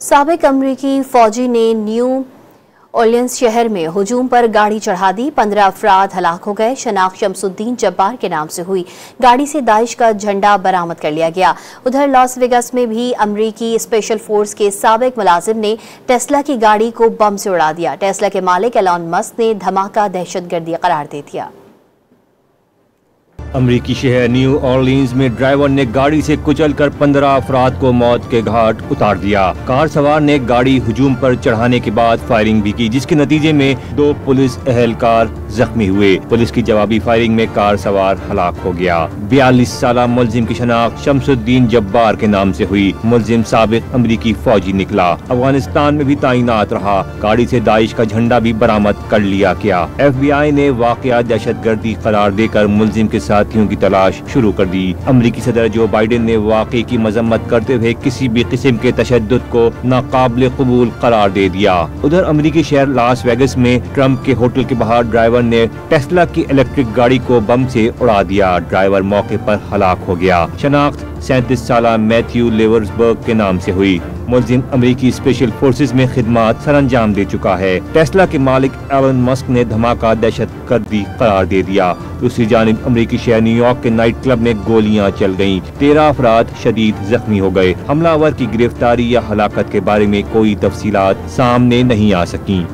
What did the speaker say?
साबिक अमरीकी फौजी ने न्यू ओलियंस शहर में हुजूम पर गाड़ी चढ़ा दी। 15 अफराद हलाक हो गए। शनाख्त शमसुद्दीन जब्बार के नाम से हुई। गाड़ी से दाइश का झंडा बरामद कर लिया गया। उधर लॉस वेगस में भी अमरीकी स्पेशल फोर्स के साबिक मुलाजिम ने टेस्ला की गाड़ी को बम से उड़ा दिया। टेस्ला के मालिक एलॉन मस्क ने धमाका दहशतगर्दी करार दे दिया। अमरीकी शहर न्यू ऑरलिन्स में ड्राइवर ने गाड़ी से कुचलकर 15 अफराद को मौत के घाट उतार दिया। कार सवार ने गाड़ी हुजूम पर चढ़ाने के बाद फायरिंग भी की, जिसके नतीजे में 2 पुलिस एहलकार जख्मी हुए। पुलिस की जवाबी फायरिंग में कार सवार हलाक हो गया। 42 साला मुलजिम की शनाख्त शमसुद्दीन जब्बार के नाम से हुई। मुलजिम साबिक अमरीकी फौजी निकला। अफगानिस्तान में भी तैनात रहा। गाड़ी से दाइश का झंडा भी बरामद कर लिया गया। FBI ने वाकया दहशतगर्दी करार देकर मुलजिम के साथियों की तलाश शुरू कर दी। अमरीकी सदर जो बाइडेन ने वाकये की मजम्मत करते हुए किसी भी किस्म के तशद्दुद को नाकाबिल कबूल करार दे दिया। उधर अमरीकी शहर लास वेगस में ट्रंप के होटल के बाहर ड्राइवर ने टेस्ला की इलेक्ट्रिक गाड़ी को बम से उड़ा दिया। ड्राइवर मौके पर हलाक हो गया। शनाख्त 37 साला मैथ्यू लेवर्सबर्ग के नाम से हुई। मुलजिम अमरीकी स्पेशल फोर्सेज में खिदमत सरअंजाम दे चुका है। टेस्ला के मालिक एलन मस्क ने धमाका दहशतगर्दी करार दे दिया। दूसरी जानिब अमरीकी शहर न्यूयॉर्क के नाइट क्लब में गोलियां चल गईं। 13 अफराद शदीद जख्मी हो गए। हमलावर की गिरफ्तारी या हलाकत के बारे में कोई तफसीलात सामने नहीं आ सकी।